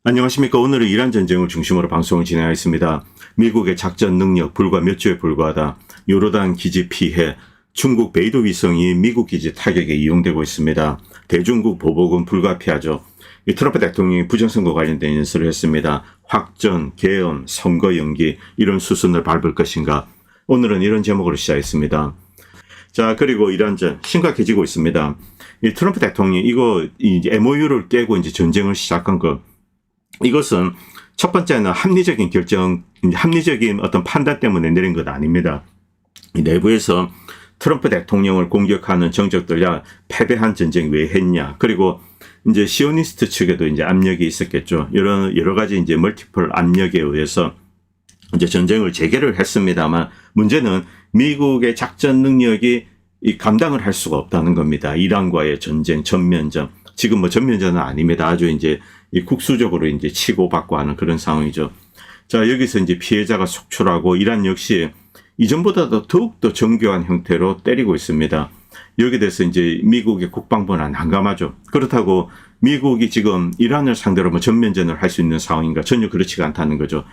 안녕하십니까. 오늘은 이란 전쟁을 중심으로 방송을 진행하겠습니다. 미국의 작전 능력 불과 몇 주에 불과하다. 요르단 기지 피해. 중국 베이도 위성이 미국 기지 타격에 이용되고 있습니다. 대중국 보복은 불가피하죠. 트럼프 대통령이 부정선거 관련된 연설을 했습니다. 확전, 계엄, 선거 연기 이런 수순을 밟을 것인가. 오늘은 이런 제목으로 시작했습니다. 자, 그리고 이란전 심각해지고 있습니다. 이 트럼프 대통령이 이거 MOU를 깨고 이제 전쟁을 시작한 것. 이것은 첫 번째는 합리적인 결정, 합리적인 어떤 판단 때문에 내린 것 아닙니다. 이 내부에서 트럼프 대통령을 공격하는 정적들, 야, 패배한 전쟁 왜 했냐. 그리고 이제 시오니스트 측에도 이제 압력이 있었겠죠. 여러 가지 이제 멀티플 압력에 의해서 이제 전쟁을 재개를 했습니다만 문제는 미국의 작전 능력이 감당을 할 수가 없다는 겁니다. 이란과의 전쟁, 전면전. 지금 뭐 전면전은 아닙니다. 아주 이제 국수적으로 이제 치고받고 하는 그런 상황이죠. 자, 여기서 이제 피해자가 속출하고 이란 역시 이전보다도 더욱더 정교한 형태로 때리고 있습니다. 여기에 대해서 이제 미국의 국방부는 난감하죠. 그렇다고 미국이 지금 이란을 상대로 뭐 전면전을 할 수 있는 상황인가? 전혀 그렇지가 않다는 거죠.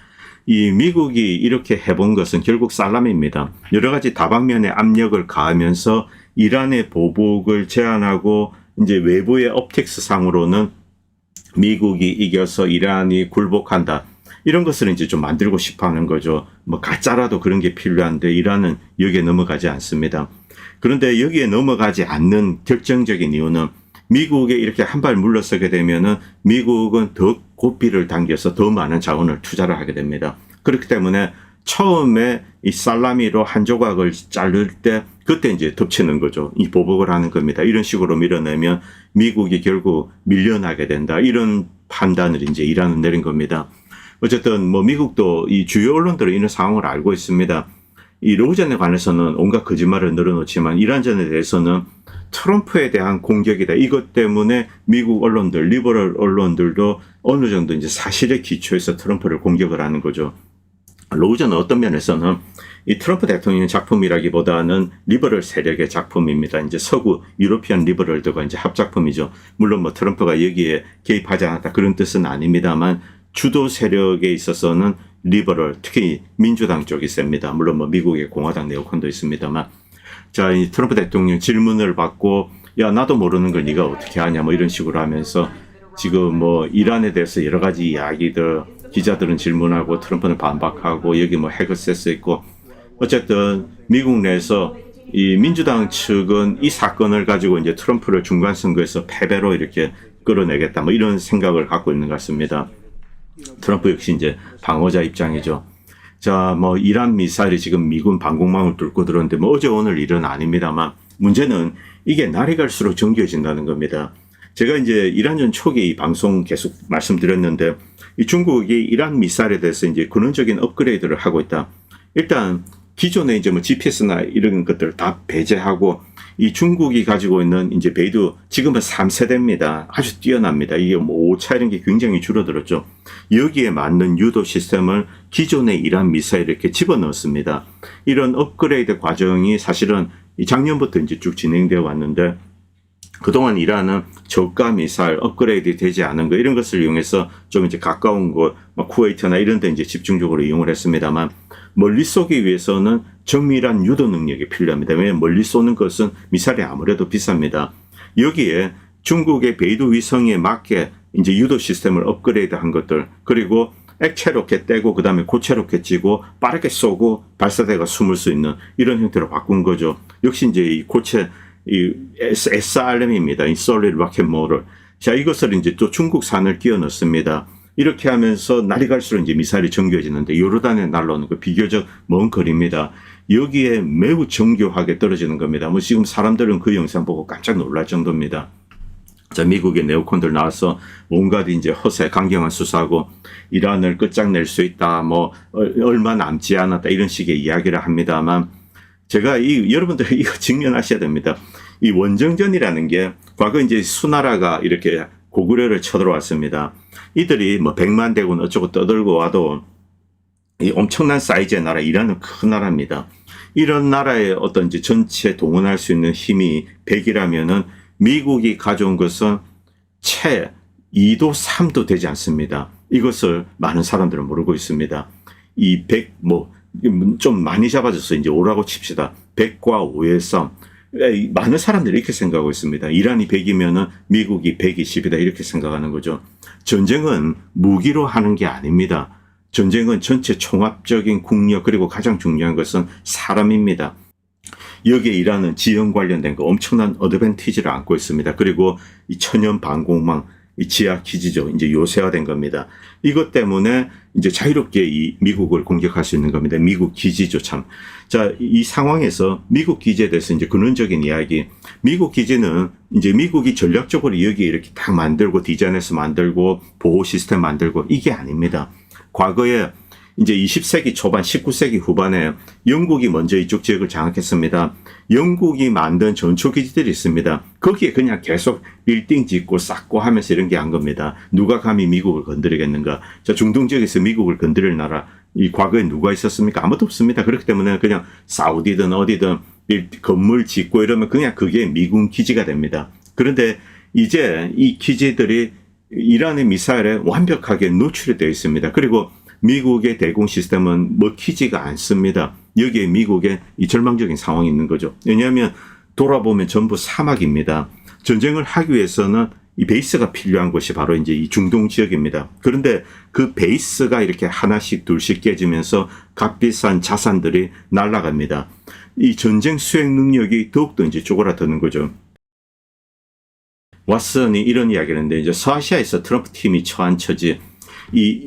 이 미국이 이렇게 해본 것은 결국 살라미입니다. 여러 가지 다방면의 압력을 가하면서 이란의 보복을 제한하고 이제 외부의 업틱스 상으로는 미국이 이겨서 이란이 굴복한다. 이런 것을 이제 좀 만들고 싶어 하는 거죠. 뭐 가짜라도 그런 게 필요한데 이란은 여기에 넘어가지 않습니다. 그런데 여기에 넘어가지 않는 결정적인 이유는 미국에 이렇게 한 발 물러서게 되면은 미국은 더 고삐를 당겨서 더 많은 자원을 투자를 하게 됩니다. 그렇기 때문에 처음에 이 살라미로 한 조각을 자를 때 그때 이제 덮치는 거죠. 이 보복을 하는 겁니다. 이런 식으로 밀어내면 미국이 결국 밀려나게 된다. 이런 판단을 이제 이란은 내린 겁니다. 어쨌든 뭐 미국도 이 주요 언론들은 이런 상황을 알고 있습니다. 이 로우전에 관해서는 온갖 거짓말을 늘어놓지만 이란전에 대해서는 트럼프에 대한 공격이다. 이것 때문에 미국 언론들, 리버럴 언론들도 어느 정도 이제 사실에 기초해서 트럼프를 공격을 하는 거죠. 로우전은 어떤 면에서는 이 트럼프 대통령의 작품이라기보다는 리버럴 세력의 작품입니다. 이제 서구 유로피안 리버럴들과 이제 합작품이죠. 물론 뭐 트럼프가 여기에 개입하지 않았다 그런 뜻은 아닙니다만 주도 세력에 있어서는 리버럴, 특히 민주당 쪽이 셉니다. 물론 뭐 미국의 공화당 네오콘도 있습니다만. 자, 이 트럼프 대통령 질문을 받고 야, 나도 모르는 걸 네가 어떻게 하냐 뭐 이런 식으로 하면서 지금 뭐 이란에 대해서 여러 가지 이야기들 기자들은 질문하고 트럼프는 반박하고 여기 뭐 핵어세스 있고 어쨌든 미국 내에서 이 민주당 측은 이 사건을 가지고 이제 트럼프를 중간 선거에서 패배로 이렇게 끌어내겠다 뭐 이런 생각을 갖고 있는 것 같습니다. 트럼프 역시 이제 방어자 입장이죠. 자, 뭐 이란 미사일이 지금 미군 방공망을 뚫고 들어오는데 뭐 어제 오늘 일은 아닙니다만 문제는 이게 날이 갈수록 정교해진다는 겁니다. 제가 이제 이란전 초기 이 방송 계속 말씀드렸는데 이 중국이 이란 미사일에 대해서 이제 근원적인 업그레이드를 하고 있다. 일단 기존에 이제 뭐 GPS나 이런 것들 다 배제하고 이 중국이 가지고 있는 이제 베이두 지금은 3세대입니다. 아주 뛰어납니다. 이게 뭐 5차 이런 게 굉장히 줄어들었죠. 여기에 맞는 유도 시스템을 기존의 이란 미사일에 이렇게 집어넣었습니다. 이런 업그레이드 과정이 사실은 작년부터 이제 쭉 진행되어 왔는데 그동안 이란은 저가 미사일 업그레이드 되지 않은 거 이런 것을 이용해서 좀 이제 가까운 곳, 쿠웨이트나 이런 데 이제 집중적으로 이용을 했습니다만 멀리 쏘기 위해서는 정밀한 유도 능력이 필요합니다. 왜냐하면 멀리 쏘는 것은 미사일이 아무래도 비쌉니다. 여기에 중국의 베이두 위성에 맞게 이제 유도 시스템을 업그레이드 한 것들 그리고 액체 로켓 떼고 그 다음에 고체 로켓 찌고 빠르게 쏘고 발사대가 숨을 수 있는 이런 형태로 바꾼 거죠. 역시 이제 이 고체 이 SRM입니다. 이 Solid Rocket Motor. 자, 이것을 이제 또 중국산을 끼워 넣습니다. 이렇게 하면서 날이 갈수록 이제 미사일이 정교해지는데 요르단에 날라오는 거 비교적 먼 거리입니다. 여기에 매우 정교하게 떨어지는 겁니다. 뭐 지금 사람들은 그 영상 보고 깜짝 놀랄 정도입니다. 자, 미국의 네오콘들 나와서 온갖 이제 허세, 강경한 수사하고 이란을 끝장낼 수 있다. 뭐 얼마 남지 않았다. 이런 식의 이야기를 합니다만 제가 여러분들 이거 직면하셔야 됩니다. 이 원정전이라는 게 과거 이제 수나라가 이렇게 고구려를 쳐들어왔습니다. 이들이 뭐 100만 대군 어쩌고 떠들고 와도 이 엄청난 사이즈의 나라, 이란은 큰 나라입니다. 이런 나라의 어떤 이제 전체 동원할 수 있는 힘이 100이라면은 미국이 가져온 것은 채 2도 3도 되지 않습니다. 이것을 많은 사람들은 모르고 있습니다. 이 100, 좀 많이 잡아져서 이제 5라고 칩시다. 100과 5의 싸움. 많은 사람들이 이렇게 생각하고 있습니다. 이란이 100이면은 미국이 120이다 이렇게 생각하는 거죠. 전쟁은 무기로 하는 게 아닙니다. 전쟁은 전체 총합적인 국력 그리고 가장 중요한 것은 사람입니다. 여기에 이란은 지형 관련된 거 엄청난 어드밴티지를 안고 있습니다. 그리고 이 천연 방공망, 이 지하 기지죠. 이제 요새화된 겁니다. 이것 때문에 이제 자유롭게 이 미국을 공격할 수 있는 겁니다. 미국 기지죠, 참. 자, 이 상황에서 미국 기지에 대해서 이제 근원적인 이야기. 미국 기지는 이제 미국이 전략적으로 여기에 이렇게 딱 만들고 디자인해서 만들고 보호 시스템 만들고 이게 아닙니다. 과거에 이제 20세기 초반, 19세기 후반에 영국이 먼저 이쪽 지역을 장악했습니다. 영국이 만든 전초기지들이 있습니다. 거기에 그냥 계속 빌딩 짓고 쌓고 하면서 이런 게 한 겁니다. 누가 감히 미국을 건드리겠는가. 자, 중동 지역에서 미국을 건드릴 나라, 이 과거에 누가 있었습니까? 아무도 없습니다. 그렇기 때문에 그냥 사우디든 어디든 건물 짓고 이러면 그냥 그게 미군 기지가 됩니다. 그런데 이제 이 기지들이 이란의 미사일에 완벽하게 노출이 되어 있습니다. 그리고 미국의 대공 시스템은 먹히지가 않습니다. 여기에 미국의 이 절망적인 상황이 있는 거죠. 왜냐하면 돌아보면 전부 사막입니다. 전쟁을 하기 위해서는 이 베이스가 필요한 곳이 바로 이제 이 중동 지역입니다. 그런데 그 베이스가 이렇게 하나씩 둘씩 깨지면서 값비싼 자산들이 날아갑니다. 이 전쟁 수행 능력이 더욱더 이제 쪼그라드는 거죠. 왓슨이 이런 이야기를 했는데 이제 서아시아에서 트럼프 팀이 처한 처지,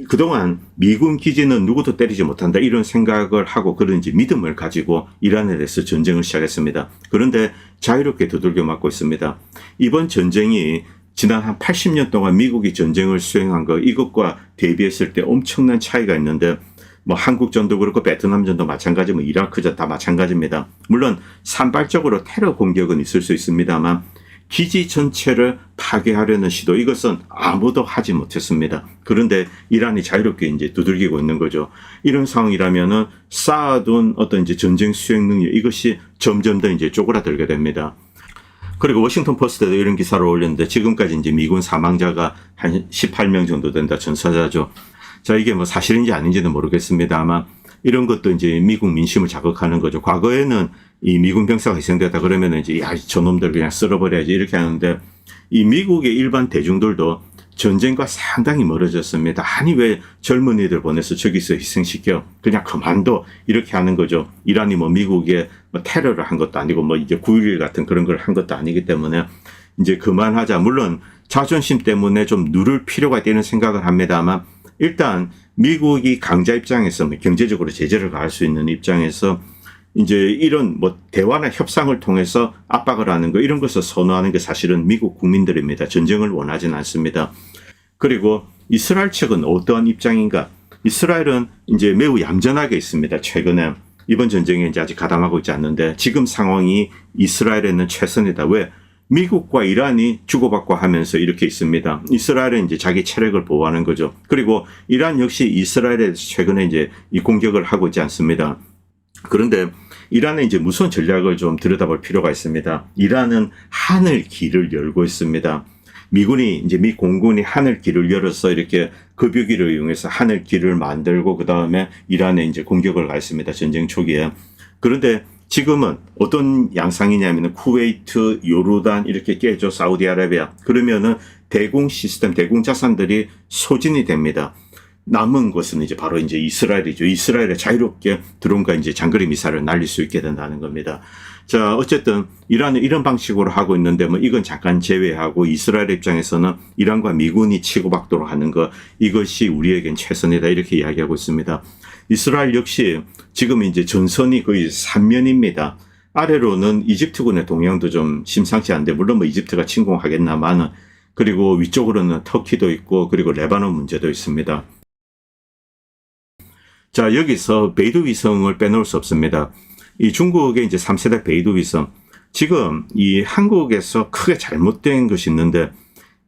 그동안 미군 기지는 누구도 때리지 못한다 이런 생각을 하고 그런지 믿음을 가지고 이란에 대해서 전쟁을 시작했습니다. 그런데 자유롭게 두들겨 맞고 있습니다. 이번 전쟁이 지난 한 80년 동안 미국이 전쟁을 수행한 거 이것과 대비했을 때 엄청난 차이가 있는데 한국전도 그렇고 베트남전도 마찬가지, 이라크전 다 마찬가지입니다. 물론 산발적으로 테러 공격은 있을 수 있습니다만 기지 전체를 파괴하려는 시도, 이것은 아무도 하지 못했습니다. 그런데 이란이 자유롭게 이제 두들기고 있는 거죠. 이런 상황이라면은 쌓아둔 어떤 이제 전쟁 수행 능력, 이것이 점점 더 이제 쪼그라들게 됩니다. 그리고 워싱턴 포스트에도 이런 기사를 올렸는데 지금까지 이제 미군 사망자가 한 18명 정도 된다, 전사자죠. 자, 이게 사실인지 아닌지는 모르겠습니다만 이런 것도 이제 미국 민심을 자극하는 거죠. 과거에는 이 미군 병사가 희생되었다 그러면 이제 저놈들 그냥 쓸어버려야지 이렇게 하는데 이 미국의 일반 대중들도 전쟁과 상당히 멀어졌습니다. 아니 왜 젊은이들 보내서 저기서 희생시켜 그냥 그만둬 이렇게 하는 거죠. 이란이 미국에 테러를 한 것도 아니고 이제 9.11 같은 그런 걸 한 것도 아니기 때문에 이제 그만하자. 물론 자존심 때문에 좀 누를 필요가 있다는 생각을 합니다만 일단 미국이 강자 입장에서 경제적으로 제재를 가할 수 있는 입장에서 이제 이런 대화나 협상을 통해서 압박을 하는 거 이런 것을 선호하는 게 사실은 미국 국민들입니다. 전쟁을 원하지는 않습니다. 그리고 이스라엘 측은 어떠한 입장인가? 이스라엘은 이제 매우 얌전하게 있습니다. 최근에 이번 전쟁에 이제 아직 가담하고 있지 않는데 지금 상황이 이스라엘에는 최선이다. 왜? 미국과 이란이 주고받고 하면서 이렇게 있습니다. 이스라엘은 이제 자기 체력을 보호하는 거죠. 그리고 이란 역시 이스라엘에 최근에 이제 이 공격을 하고 있지 않습니다. 그런데 이란은 이제 무서운 전략을 좀 들여다볼 필요가 있습니다. 이란은 하늘 길을 열고 있습니다. 미 공군이 하늘 길을 열어서 이렇게 급유기를 이용해서 하늘 길을 만들고 그 다음에 이란에 이제 공격을 가했습니다. 전쟁 초기에. 그런데 지금은 어떤 양상이냐면 쿠웨이트, 요르단 이렇게 깨죠. 사우디아라비아. 그러면은 대공 시스템, 대공 자산들이 소진이 됩니다. 남은 것은 이제 바로 이제 이스라엘이죠. 이스라엘에 자유롭게 드론과 이제 장거리 미사일을 날릴 수 있게 된다는 겁니다. 자, 어쨌든 이란은 이런 방식으로 하고 있는데 이건 잠깐 제외하고 이스라엘 입장에서는 이란과 미군이 치고받도록 하는 것, 이것이 우리에겐 최선이다 이렇게 이야기하고 있습니다. 이스라엘 역시 지금 이제 전선이 거의 3면입니다. 아래로는 이집트군의 동향도 좀 심상치 않은데 물론 이집트가 침공하겠나마는, 그리고 위쪽으로는 터키도 있고 그리고 레바논 문제도 있습니다. 자, 여기서 베이두 위성을 빼놓을 수 없습니다. 이 중국의 이제 3세대 베이두 위성. 지금 이 한국에서 크게 잘못된 것이 있는데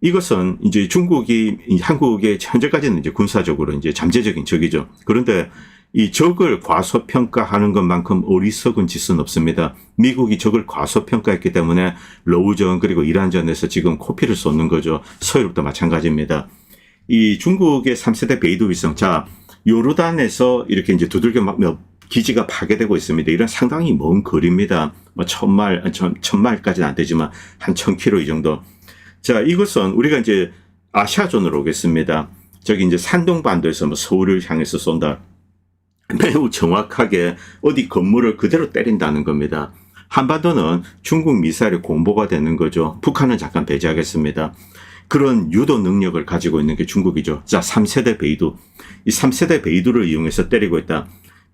이것은 이제 중국이 한국에 현재까지는 이제 군사적으로 이제 잠재적인 적이죠. 그런데 이 적을 과소평가하는 것만큼 어리석은 짓은 없습니다. 미국이 적을 과소평가했기 때문에 러우전 그리고 이란전에서 지금 코피를 쏟는 거죠. 서유럽도 마찬가지입니다. 이 중국의 3세대 베이두 위성, 자, 요르단에서 이렇게 이제 두들겨 맞며 기지가 파괴되고 있습니다. 이런 상당히 먼 거리입니다. 뭐 1000마일까지는 안 되지만 한 1000km 이 정도. 자, 이것은 우리가 이제 아시아존으로 오겠습니다. 저기 이제 산동반도에서 뭐 서울을 향해서 쏜다. 매우 정확하게 어디 건물을 그대로 때린다는 겁니다. 한반도는 중국 미사일의 공보가 되는 거죠. 북한은 잠깐 배제하겠습니다. 그런 유도 능력을 가지고 있는 게 중국이죠. 자, 3세대 베이두. 이 3세대 베이두를 이용해서 때리고 있다.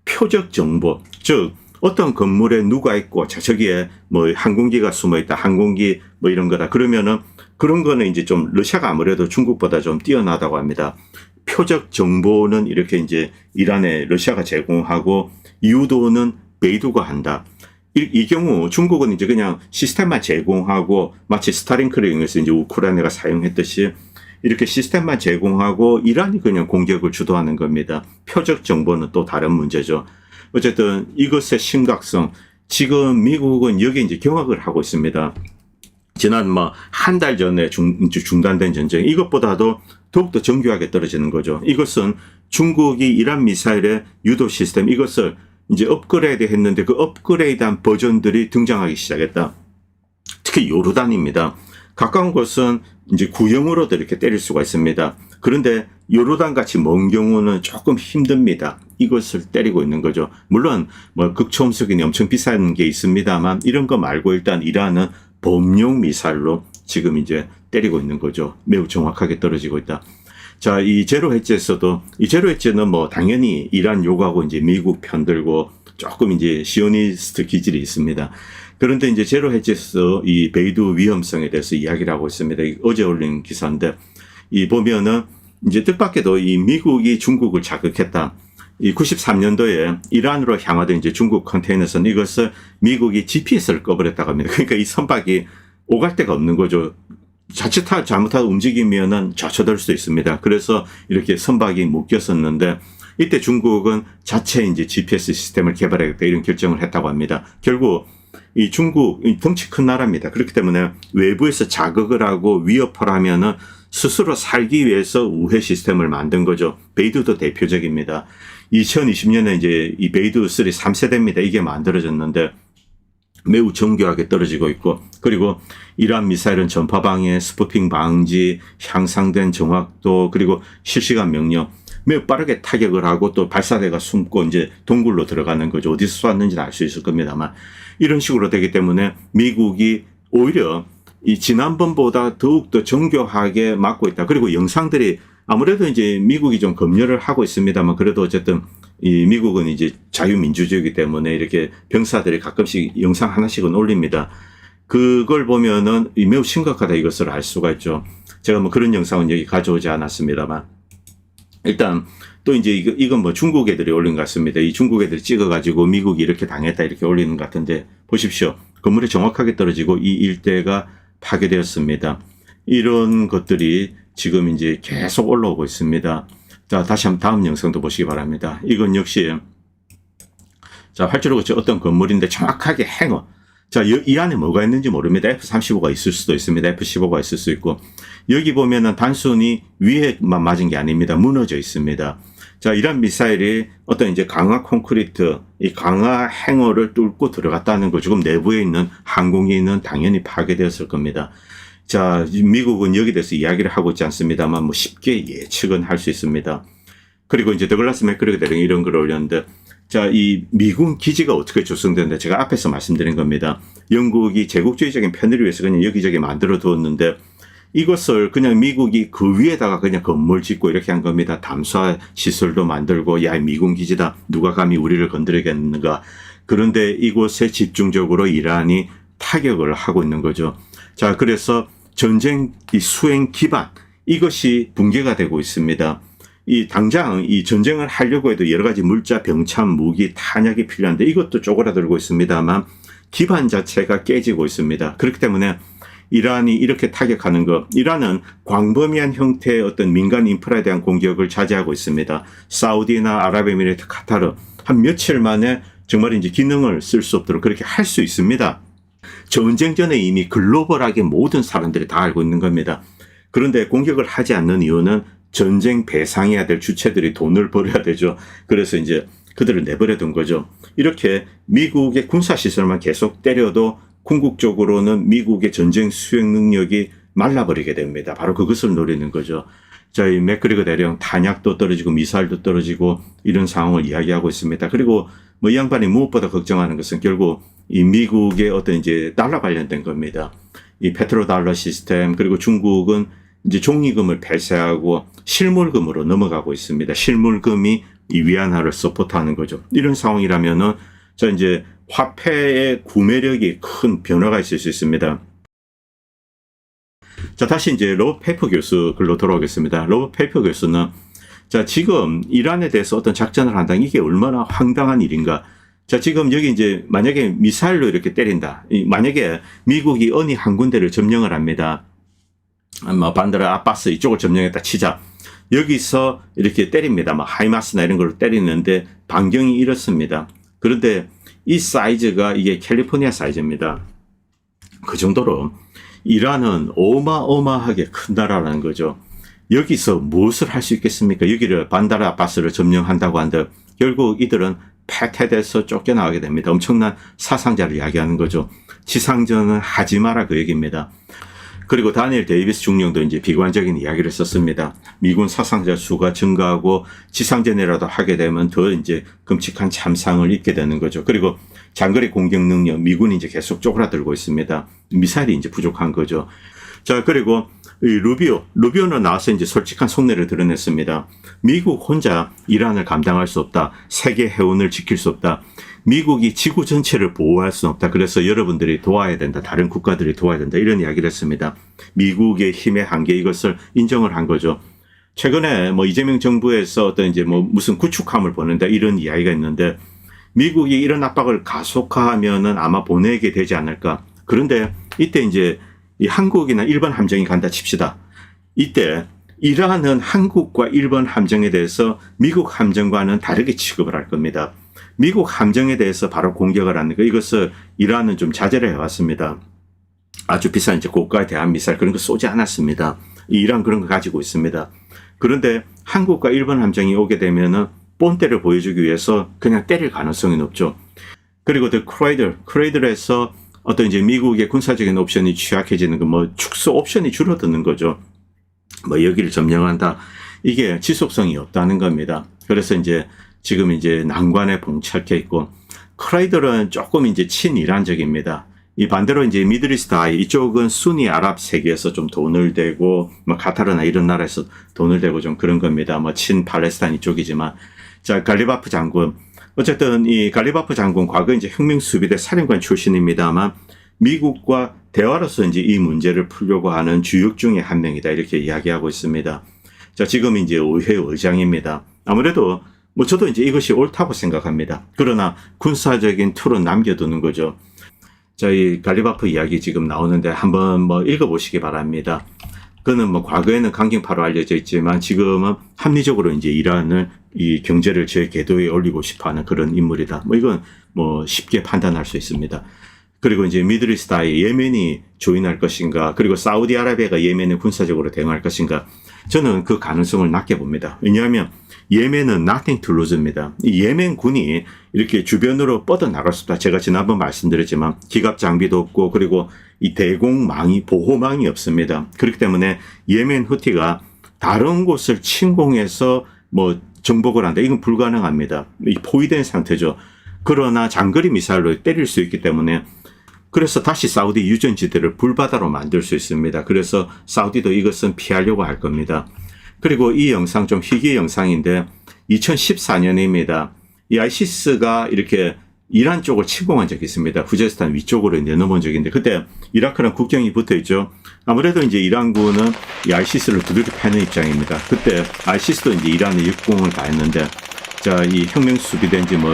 표적 정보, 즉 어떤 건물에 누가 있고 자, 저기에 뭐 항공기가 숨어 있다. 항공기 뭐 이런 거다. 그러면은 그런 거는 이제 좀 러시아가 아무래도 중국보다 좀 뛰어나다고 합니다. 표적 정보는 이렇게 이제 이란에 러시아가 제공하고 유도는 베이두가 한다. 이 경우 중국은 이제 그냥 시스템만 제공하고 마치 스타링크를 이용해서 이제 우크라이나가 사용했듯이 이렇게 시스템만 제공하고 이란이 그냥 공격을 주도하는 겁니다. 표적 정보는 또 다른 문제죠. 어쨌든 이것의 심각성, 지금 미국은 여기 이제 경악을 하고 있습니다. 지난 뭐 한 달 전에 중단된 전쟁, 이것보다도 더욱더 정교하게 떨어지는 거죠. 이것은 중국이 이란 미사일의 유도 시스템, 이것을 이제 업그레이드 했는데 그 업그레이드한 버전들이 등장하기 시작했다. 특히 요르단입니다. 가까운 곳은 이제 구형으로도 이렇게 때릴 수가 있습니다. 그런데 요르단 같이 먼 경우는 조금 힘듭니다. 이것을 때리고 있는 거죠. 물론 뭐 극초음속이 엄청 비싼 게 있습니다만 이런 거 말고 일단 이란은 범용 미사일로 지금 이제 때리고 있는 거죠. 매우 정확하게 떨어지고 있다. 자, 이 제로 해지에서도 이 제로 해지는 뭐 당연히 이란 요구하고 이제 미국 편들고 조금 이제 시오니스트 기질이 있습니다. 그런데 이제 제로 해지에서 이 베이두 위험성에 대해서 이야기를 하고 있습니다. 어제 올린 기사인데 이 보면은 이제 뜻밖에도 이 미국이 중국을 자극했다. 이 93년도에 이란으로 향하던 이제 중국 컨테이너선 이것을 미국이 GPS를 꺼버렸다고 합니다. 그러니까 이 선박이 오갈 데가 없는 거죠. 자칫 잘못하다 움직이면은 좌초될 수도 있습니다. 그래서 이렇게 선박이 묶였었는데 이때 중국은 자체 이제 GPS 시스템을 개발하겠다 이런 결정을 했다고 합니다. 결국 이 중국 덩치 큰 나라입니다. 그렇기 때문에 외부에서 자극을 하고 위협을 하면은 스스로 살기 위해서 우회 시스템을 만든 거죠. 베이두도 대표적입니다. 2020년에 이제 이 베이두 3 3세대입니다. 이게 만들어졌는데 매우 정교하게 떨어지고 있고, 그리고 이란 미사일은 전파 방해, 스푸팅 방지, 향상된 정확도, 그리고 실시간 명령, 매우 빠르게 타격을 하고 또 발사대가 숨고 이제 동굴로 들어가는 거죠. 어디서 쐈는지는 알 수 있을 겁니다만 이런 식으로 되기 때문에 미국이 오히려 이 지난번보다 더욱더 정교하게 막고 있다. 그리고 영상들이 아무래도 이제 미국이 좀 검열을 하고 있습니다만 그래도 어쨌든 이 미국은 이제 자유민주주의이기 때문에 이렇게 병사들이 가끔씩 영상 하나씩은 올립니다. 그걸 보면은 매우 심각하다 이것을 알 수가 있죠. 제가 뭐 그런 영상은 여기 가져오지 않았습니다만 일단 또 이제 이건 뭐 중국 애들이 올린 것 같습니다. 이 중국 애들이 찍어가지고 미국이 이렇게 당했다 이렇게 올리는 것 같은데 보십시오. 건물이 정확하게 떨어지고 이 일대가 파괴되었습니다. 이런 것들이 지금 이제 계속 올라오고 있습니다. 자, 다시 한번 다음 영상도 보시기 바랍니다. 이건 역시 자, 활주로가 어떤 건물인데 정확하게 행어. 자, 이 안에 뭐가 있는지 모릅니다. F-35가 있을 수도 있습니다. F-15가 있을 수 있고 여기 보면은 단순히 위에만 맞은 게 아닙니다. 무너져 있습니다. 자, 이란 미사일이 어떤 이제 강화 콘크리트, 이 강화 행어를 뚫고 들어갔다는 거 지금 내부에 있는 항공기는 당연히 파괴되었을 겁니다. 자, 미국은 여기 대해서 이야기를 하고 있지 않습니다만 뭐 쉽게 예측은 할 수 있습니다. 그리고 이제 더글라스 맥그리거 대령이 이런 걸 올렸는데 자, 이 미군 기지가 어떻게 조성되는데 제가 앞에서 말씀드린 겁니다. 영국이 제국주의적인 편의를 위해서 그냥 여기저기 만들어 두었는데 이것을 그냥 미국이 그 위에다가 그냥 건물 짓고 이렇게 한 겁니다. 담수화 시설도 만들고 야, 미군 기지다. 누가 감히 우리를 건드리겠는가. 그런데 이곳에 집중적으로 이란이 타격을 하고 있는 거죠. 자, 그래서 전쟁 이 수행 기반 이것이 붕괴가 되고 있습니다. 이 당장 이 전쟁을 하려고 해도 여러 가지 물자, 병참, 무기, 탄약이 필요한데 이것도 쪼그라들고 있습니다만 기반 자체가 깨지고 있습니다. 그렇기 때문에 이란이 이렇게 타격하는 것, 이란은 광범위한 형태의 어떤 민간 인프라에 대한 공격을 자제하고 있습니다. 사우디나 아랍에미리트, 카타르 한 며칠 만에 정말 이제 기능을 쓸 수 없도록 그렇게 할 수 있습니다. 전쟁 전에 이미 글로벌하게 모든 사람들이 다 알고 있는 겁니다. 그런데 공격을 하지 않는 이유는 전쟁 배상해야 될 주체들이 돈을 벌어야 되죠. 그래서 이제 그들을 내버려 둔 거죠. 이렇게 미국의 군사시설만 계속 때려도 궁극적으로는 미국의 전쟁 수행 능력이 말라버리게 됩니다. 바로 그것을 노리는 거죠. 저희 맥그리거 대령 탄약도 떨어지고 미사일도 떨어지고 이런 상황을 이야기하고 있습니다. 그리고 뭐 이 양반이 무엇보다 걱정하는 것은 결국 이 미국의 어떤 이제 달러 관련된 겁니다. 이 페트로달러 시스템, 그리고 중국은 이제 종이금을 폐쇄하고 실물금으로 넘어가고 있습니다. 실물금이 이 위안화를 서포트하는 거죠. 이런 상황이라면은 자 이제 화폐의 구매력이 큰 변화가 있을 수 있습니다. 자, 다시 이제 로버트 페이퍼 교수 글로 돌아오겠습니다. 로버트 페이퍼 교수는 자, 지금 이란에 대해서 어떤 작전을 한다는 이게 얼마나 황당한 일인가. 자, 지금 여기 이제 만약에 미사일로 이렇게 때린다. 만약에 미국이 어느 한 군데를 점령을 합니다. 뭐 반드라 아바스 이쪽을 점령했다 치자. 여기서 이렇게 때립니다. 뭐 하이마스나 이런 걸로 때리는데 반경이 이렇습니다. 그런데 이 사이즈가 이게 캘리포니아 사이즈입니다. 그 정도로 이란은 어마어마하게 큰 나라라는 거죠. 여기서 무엇을 할 수 있겠습니까? 여기를 반다라 아바스를 점령한다고 한들 결국 이들은 패퇴돼서 쫓겨나가게 됩니다. 엄청난 사상자를 이야기하는 거죠. 지상전은 하지 마라 그 얘기입니다. 그리고 다니엘 데이비스 중령도 이제 비관적인 이야기를 썼습니다. 미군 사상자 수가 증가하고 지상전이라도 하게 되면 더 이제 끔찍한 참상을 입게 되는 거죠. 그리고 장거리 공격 능력, 미군이 이제 계속 쪼그라들고 있습니다. 미사일이 이제 부족한 거죠. 자, 그리고 이 루비오는 나와서 이제 솔직한 속내를 드러냈습니다. 미국 혼자 이란을 감당할 수 없다. 세계 해운을 지킬 수 없다. 미국이 지구 전체를 보호할 수는 없다. 그래서 여러분들이 도와야 된다. 다른 국가들이 도와야 된다. 이런 이야기를 했습니다. 미국의 힘의 한계 이것을 인정을 한 거죠. 최근에 뭐 이재명 정부에서 어떤 이제 뭐 무슨 구축함을 보낸다 이런 이야기가 있는데 미국이 이런 압박을 가속화하면은 아마 보내게 되지 않을까. 그런데 이때 이제 이 한국이나 일본 함정이 간다 칩시다. 이때 이란은 한국과 일본 함정에 대해서 미국 함정과는 다르게 취급을 할 겁니다. 미국 함정에 대해서 바로 공격을 하는 거 이것을 이란은 좀 자제를 해왔습니다. 아주 비싼 이제 고가의 대한 미사일 그런 거 쏘지 않았습니다. 이란 그런 거 가지고 있습니다. 그런데 한국과 일본 함정이 오게 되면은 본때를 보여주기 위해서 그냥 때릴 가능성이 높죠. 그리고 크레이들에서 어떤 이제 미국의 군사적인 옵션이 취약해지는 거, 뭐 축소 옵션이 줄어드는 거죠. 뭐 여기를 점령한다. 이게 지속성이 없다는 겁니다. 그래서 이제 지금 이제 난관에 봉착해 있고, 크레이들은 조금 이제 친이란적입니다. 이 반대로 이제 미드리스트 아이 이쪽은 순위 아랍 세계에서 좀 돈을 대고, 뭐 카타르나 이런 나라에서 돈을 대고 좀 그런 겁니다. 뭐 친 팔레스타인 이쪽이지만, 자 갈리바프 장군. 어쨌든 이 갈리바프 장군 과거 이제 혁명수비대 사령관 출신입니다만 미국과 대화로서 이제 이 문제를 풀려고 하는 주역 중에 한 명이다 이렇게 이야기하고 있습니다. 자 지금 이제 의회 의장입니다. 아무래도 뭐 저도 이제 이것이 옳다고 생각합니다. 그러나 군사적인 툴은 남겨두는 거죠. 자 이 갈리바프 이야기 지금 나오는데 한번 뭐 읽어보시기 바랍니다. 그는 뭐 과거에는 강경파로 알려져 있지만 지금은 합리적으로 이제 이란을 이 경제를 제 궤도에 올리고 싶어하는 그런 인물이다. 뭐 이건 뭐 쉽게 판단할 수 있습니다. 그리고 이제 미드리스트에 예멘이 조인할 것인가, 그리고 사우디아라비아가 예멘에 군사적으로 대응할 것인가, 저는 그 가능성을 낮게 봅니다. 왜냐하면 예멘은 nothing to lose입니다. 이 예멘군이 이렇게 주변으로 뻗어나갈 수 없다. 제가 지난번 말씀드렸지만 기갑 장비도 없고 그리고 이 대공망이 보호망이 없습니다. 그렇기 때문에 예멘 후티가 다른 곳을 침공해서 뭐 정복을 한다. 이건 불가능합니다. 이 포위된 상태죠. 그러나 장거리 미사일로 때릴 수 있기 때문에 그래서 다시 사우디 유전지대를 불바다로 만들 수 있습니다. 그래서 사우디도 이것은 피하려고 할 겁니다. 그리고 이 영상 좀 희귀 영상인데 2014년입니다. 이 아이시스가 이렇게 이란 쪽을 침공한 적이 있습니다. 후제스탄 위쪽으로 내놓은 적인데 그때 이라크랑 국경이 붙어 있죠. 아무래도 이제 이란군은 이 아이시스를 두들겨 패는 입장입니다. 그때 아이시스도 이제 이란에 역공을 가했는데 자, 이 혁명 수비대인지 뭐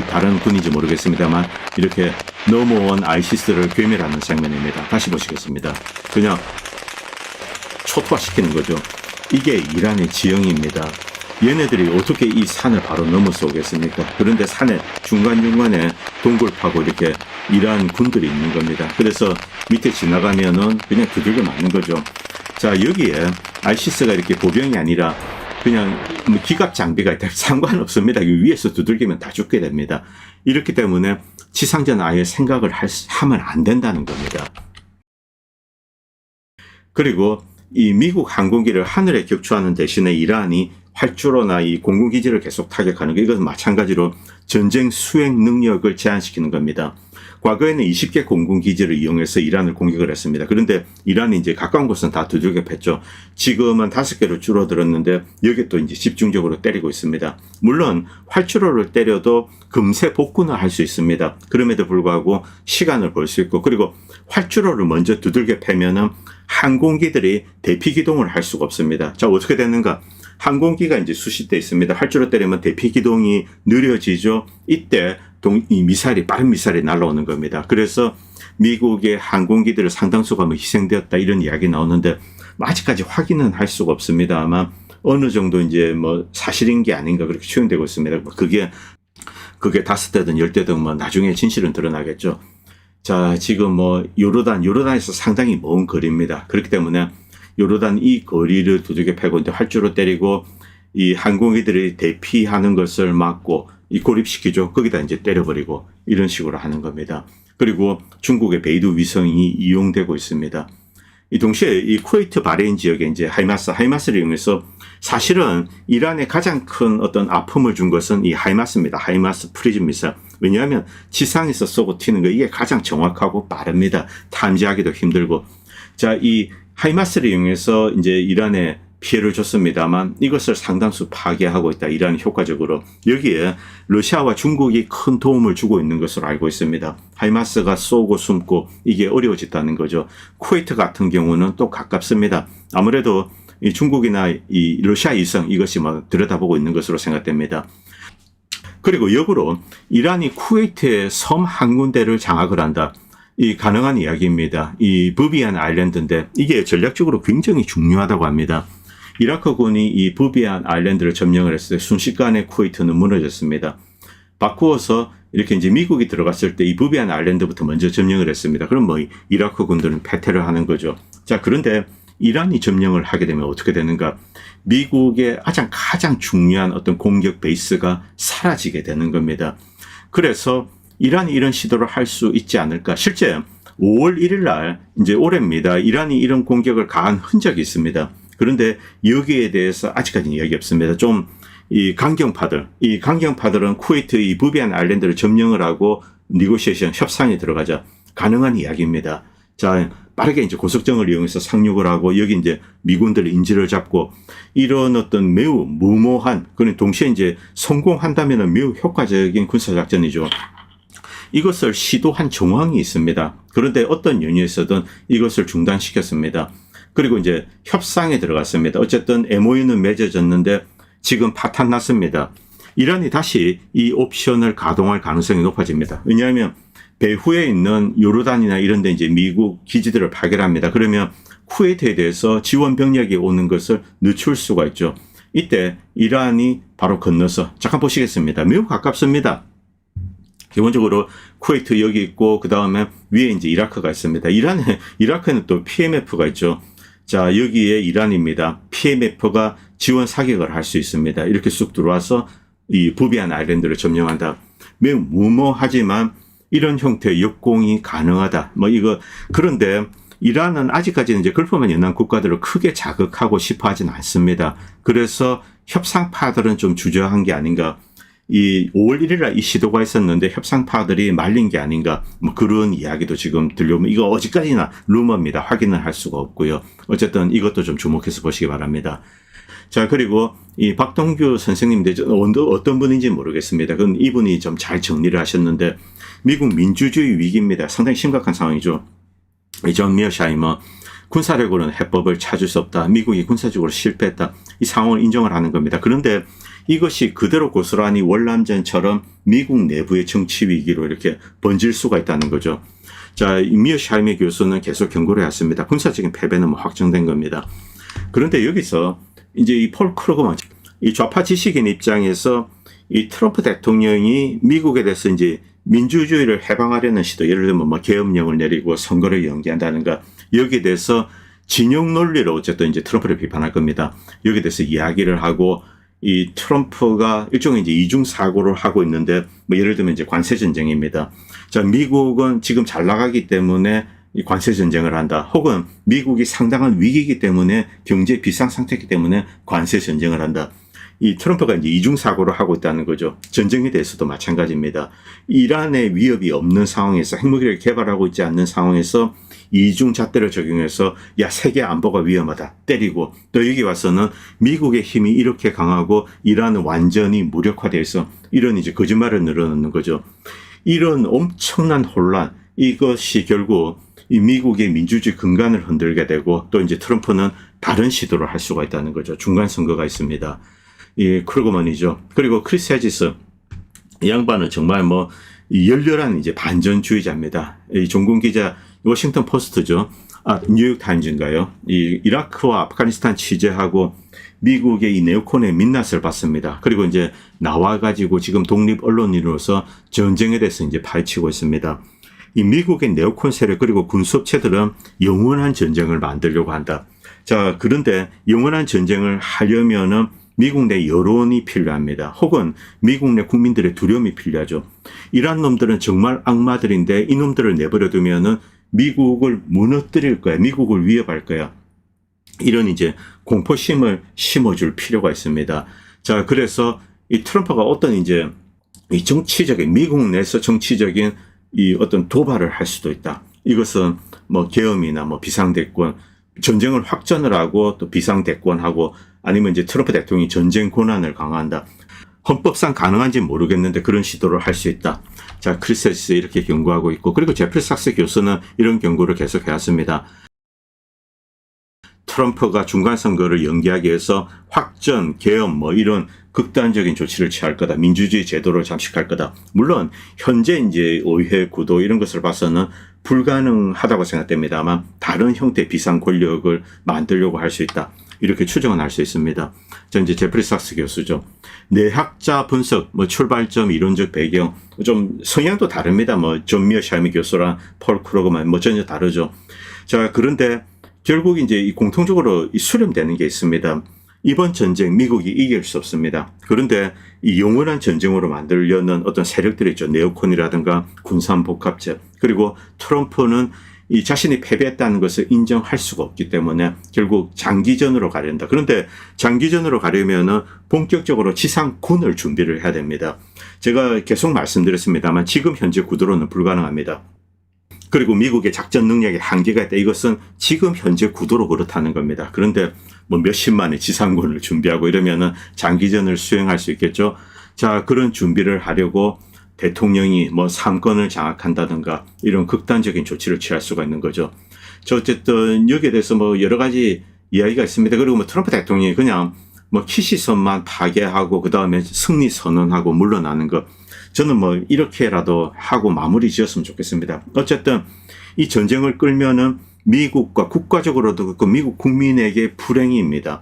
다른 군인지 모르겠습니다만 이렇게 넘어온 아이시스를 괴멸하는 장면입니다. 다시 보시겠습니다. 그냥 초토화시키는 거죠. 이게 이란의 지형입니다. 얘네들이 어떻게 이 산을 바로 넘어서 오겠습니까? 그런데 산의 중간중간에 동굴 파고 이렇게 이란 군들이 있는 겁니다. 그래서 밑에 지나가면은 그냥 두들겨 맞는 거죠. 자, 여기에 아이시스가 이렇게 보병이 아니라 그냥 기갑 장비가 있다 상관없습니다. 위에서 두들기면 다 죽게 됩니다. 이렇기 때문에 지상전 아예 생각을 하면 안 된다는 겁니다. 그리고 이 미국 항공기를 하늘에 격추하는 대신에 이란이 활주로나 이 공군기지를 계속 타격하는 거, 이것은 마찬가지로 전쟁 수행 능력을 제한시키는 겁니다. 과거에는 20개 공군기지를 이용해서 이란을 공격을 했습니다. 그런데 이란이 이제 가까운 곳은 다 두들겨 팼죠. 지금은 5개로 줄어들었는데 여기 또 이제 집중적으로 때리고 있습니다. 물론 활주로를 때려도 금세 복구는 할 수 있습니다. 그럼에도 불구하고 시간을 벌 수 있고, 그리고 활주로를 먼저 두들겨 패면은 항공기들이 대피 기동을 할 수가 없습니다. 자, 어떻게 되는가? 항공기가 이제 수십대 있습니다. 활주로 때리면 대피 기동이 느려지죠. 이때 이 미사일이, 빠른 미사일이 날아오는 겁니다. 그래서 미국의 항공기들 상당수가 뭐 희생되었다 이런 이야기 나오는데 아직까지 확인은 할 수가 없습니다. 아마 어느 정도 이제 뭐 사실인 게 아닌가 그렇게 추정되고 있습니다. 그게 5대든 10대든 뭐 나중에 진실은 드러나겠죠. 자, 지금 뭐 요르단에서 상당히 먼 거리입니다. 그렇기 때문에 요르단 이 거리를 두들겨 패고 이제 활주로 때리고 이 항공기들이 대피하는 것을 막고 이 고립시키죠. 거기다 이제 때려버리고 이런 식으로 하는 겁니다. 그리고 중국의 베이두 위성이 이용되고 있습니다. 이 동시에 이 쿠웨이트 바레인 지역에 이제 하이마스를 이용해서 사실은 이란에 가장 큰 어떤 아픔을 준 것은 이 하이마스입니다. 하이마스 프리즘 미사일. 왜냐하면 지상에서 쏘고 튀는 거 이게 가장 정확하고 빠릅니다. 탐지하기도 힘들고. 자, 이 하이마스를 이용해서 이제 이란에 피해를 줬습니다만 이것을 상당수 파괴하고 있다. 이란이 효과적으로. 여기에 러시아와 중국이 큰 도움을 주고 있는 것으로 알고 있습니다. 하이마스가 쏘고 숨고 이게 어려워졌다는 거죠. 쿠웨이트 같은 경우는 또 가깝습니다. 아무래도 이 중국이나 이 러시아 위성 이것이 막 들여다보고 있는 것으로 생각됩니다. 그리고 역으로 이란이 쿠웨이트의 섬 한 군데를 장악을 한다. 이 가능한 이야기입니다. 이 부비안 아일랜드인데 이게 전략적으로 굉장히 중요하다고 합니다. 이라크군이 이 부비안 아일랜드를 점령을 했을 때 순식간에 쿠웨이트는 무너졌습니다. 바꾸어서 이렇게 이제 미국이 들어갔을 때 이 부비안 아일랜드부터 먼저 점령을 했습니다. 그럼 뭐 이라크 군들은 패퇴를 하는 거죠. 자, 그런데 이란이 점령을 하게 되면 어떻게 되는가? 미국의 가장 중요한 어떤 공격 베이스가 사라지게 되는 겁니다. 그래서 이란이 이런 시도를 할 수 있지 않을까? 실제 5월 1일 날 이제 올해입니다. 이란이 이런 공격을 가한 흔적이 있습니다. 그런데 여기에 대해서 아직까지는 이야기 없습니다. 이 강경파들은 쿠웨이트 이 부비안 아일랜드를 점령을 하고 니고시에이션 협상에 들어가자 가능한 이야기입니다. 자, 빠르게 이제 고속정을 이용해서 상륙을 하고 여기 이제 미군들의 인지를 잡고 이런 어떤 매우 무모한, 그런 동시에 이제 성공한다면 매우 효과적인 군사작전이죠. 이것을 시도한 정황이 있습니다. 그런데 어떤 연유에서든 이것을 중단시켰습니다. 그리고 이제 협상에 들어갔습니다. 어쨌든 MOU는 맺어졌는데 지금 파탄 났습니다. 이란이 다시 이 옵션을 가동할 가능성이 높아집니다. 왜냐하면 배후에 있는 요르단이나 이런 데 이제 미국 기지들을 파견합니다. 그러면 쿠웨이트에 대해서 지원 병력이 오는 것을 늦출 수가 있죠. 이때 이란이 바로 건너서 잠깐 보시겠습니다. 매우 가깝습니다. 기본적으로 쿠웨이트 여기 있고 그 다음에 위에 이제 이라크가 있습니다. 이라크는 또 PMF가 있죠. 자, 여기에 이란입니다. PMF가 지원 사격을 할 수 있습니다. 이렇게 쑥 들어와서 이 부비안 아일랜드를 점령한다. 매우 무모하지만 이런 형태의 역공이 가능하다. 그런데 이란은 아직까지는 이제 걸프만 연한 국가들을 크게 자극하고 싶어 하진 않습니다. 그래서 협상파들은 좀 주저한 게 아닌가. 이 5월 1일 날 이 시도가 있었는데 협상파들이 말린 게 아닌가, 그런 이야기도 지금 들려오면 이거 어디까지나 루머입니다. 확인은 할 수가 없고요. 어쨌든 이것도 좀 주목해서 보시기 바랍니다. 자, 그리고 이 박동규 선생님인데 어떤 분인지 모르겠습니다. 그건 이분이 좀 잘 정리를 하셨는데 미국 민주주의 위기입니다. 상당히 심각한 상황이죠. 이 존 미어샤이머 군사력으로는 해법을 찾을 수 없다. 미국이 군사적으로 실패했다. 이 상황을 인정을 하는 겁니다. 그런데 이것이 그대로 고스란히 월남전처럼 미국 내부의 정치 위기로 이렇게 번질 수가 있다는 거죠. 자, 미어샤이미 교수는 계속 경고를 했습니다. 군사적인 패배는 뭐 확정된 겁니다. 그런데 여기서 이제 이 폴 크루거만, 이 좌파 지식인 입장에서 이 트럼프 대통령이 미국에 대해서 이제 민주주의를 해방하려는 시도, 예를 들면 뭐 계엄령을 내리고 선거를 연기한다는가, 여기에 대해서 진영 논리로 어쨌든 이제 트럼프를 비판할 겁니다. 여기에 대해서 이야기를 하고, 이 트럼프가 일종의 이제 이중 사고를 하고 있는데, 뭐 예를 들면 이제 관세 전쟁입니다. 자, 미국은 지금 잘 나가기 때문에 이 관세 전쟁을 한다. 혹은 미국이 상당한 위기이기 때문에 경제 비상 상태이기 때문에 관세 전쟁을 한다. 이 트럼프가 이제 이중 사고를 하고 있다는 거죠. 전쟁에 대해서도 마찬가지입니다. 이란의 위협이 없는 상황에서, 핵무기를 개발하고 있지 않는 상황에서 이중 잣대를 적용해서 야, 세계 안보가 위험하다 때리고, 또 여기 와서는 미국의 힘이 이렇게 강하고 이란은 완전히 무력화되어 있어, 이런 이제 거짓말을 늘어놓는 거죠. 이런 엄청난 혼란, 이것이 결국 이 미국의 민주주의 근간을 흔들게 되고, 또 이제 트럼프는 다른 시도를 할 수가 있다는 거죠. 중간 선거가 있습니다. 이 크루거먼이죠. 그리고 크리스 헤지스, 이 양반은 정말 뭐 열렬한 이제 반전주의자입니다. 이 종군 기자, 워싱턴 포스트죠. 뉴욕 타임즈인가요? 이 이라크와 아프가니스탄 취재하고 미국의 이 네오콘의 민낯을 받습니다. 그리고 이제 나와가지고 지금 독립 언론인으로서 전쟁에 대해서 이제 파헤치고 있습니다. 이 미국의 네오콘 세력 그리고 군수업체들은 영원한 전쟁을 만들려고 한다. 자, 그런데 영원한 전쟁을 하려면은 미국 내 여론이 필요합니다. 혹은 미국 내 국민들의 두려움이 필요하죠. 이란 놈들은 정말 악마들인데 이 놈들을 내버려 두면은 미국을 무너뜨릴 거야. 미국을 위협할 거야. 이런 이제 공포심을 심어줄 필요가 있습니다. 자, 그래서 이 트럼프가 어떤 이제 이 정치적인, 미국 내에서 정치적인 이 어떤 도발을 할 수도 있다. 이것은 뭐 계엄이나 뭐 비상대권, 전쟁을 확전을 하고 또 비상대권하고, 아니면 이제 트럼프 대통령이 전쟁 권한을 강화한다. 헌법상 가능한지 모르겠는데 그런 시도를 할 수 있다. 자, 크리스 헤지스 이렇게 경고하고 있고, 그리고 제프리 삭스 교수는 이런 경고를 계속 해왔습니다. 트럼프가 중간선거를 연기하기 위해서 확전, 계엄 뭐 이런 극단적인 조치를 취할 거다. 민주주의 제도를 잠식할 거다. 물론 현재 이제 의회 구도 이런 것을 봐서는 불가능하다고 생각됩니다만 다른 형태의 비상 권력을 만들려고 할 수 있다. 이렇게 추정은 할 수 있습니다. 저 이제 제프리 삭스 교수죠. 내학자 분석, 뭐 출발점, 이론적 배경, 좀 성향도 다릅니다. 뭐 존 미어샤이미 교수랑 폴 크루거만 뭐 전혀 다르죠. 자, 그런데 결국 이제 이 공통적으로 수렴되는 게 있습니다. 이번 전쟁 미국이 이길 수 없습니다. 그런데 이 영원한 전쟁으로 만들려는 어떤 세력들이 있죠. 네오콘이라든가 군산복합체, 그리고 트럼프는 이 자신이 패배했다는 것을 인정할 수가 없기 때문에 결국 장기전으로 가려한다. 그런데 장기전으로 가려면은 본격적으로 지상군을 준비를 해야 됩니다. 제가 계속 말씀드렸습니다만 지금 현재 구도로는 불가능합니다. 그리고 미국의 작전 능력의 한계가 있다. 이것은 지금 현재 구도로 그렇다는 겁니다. 그런데 뭐 몇십만의 지상군을 준비하고 이러면은 장기전을 수행할 수 있겠죠. 자, 그런 준비를 하려고 대통령이 뭐 3권을 장악한다든가 이런 극단적인 조치를 취할 수가 있는 거죠. 저 어쨌든 여기에 대해서 뭐 여러 가지 이야기가 있습니다. 그리고 뭐 트럼프 대통령이 그냥 뭐 키시선만 파괴하고 그 다음에 승리 선언하고 물러나는 것, 저는 뭐 이렇게라도 하고 마무리 지었으면 좋겠습니다. 어쨌든 이 전쟁을 끌면은 미국과 국가적으로도 그렇고 미국 국민에게 불행입니다.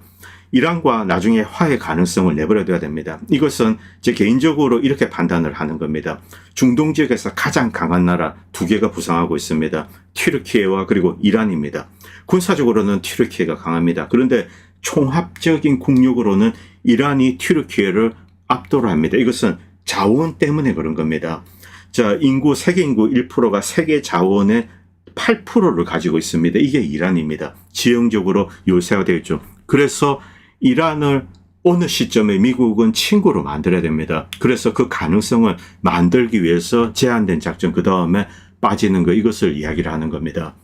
이란과 나중에 화해 가능성을 내버려둬야 됩니다. 이것은 제 개인적으로 이렇게 판단을 하는 겁니다. 중동 지역에서 가장 강한 나라 두 개가 부상하고 있습니다. 튀르키예와 그리고 이란입니다. 군사적으로는 튀르키예가 강합니다. 그런데 총합적인 국력으로는 이란이 튀르키예를 압도를 합니다. 이것은 자원 때문에 그런 겁니다. 자, 세계 인구 1%가 세계 자원의 8%를 가지고 있습니다. 이게 이란입니다. 지형적으로 요새화되어 있죠. 그래서 이란을 어느 시점에 미국은 친구로 만들어야 됩니다. 그래서 그 가능성을 만들기 위해서 제한된 작전, 그 다음에 빠지는 거, 이것을 이야기를 하는 겁니다.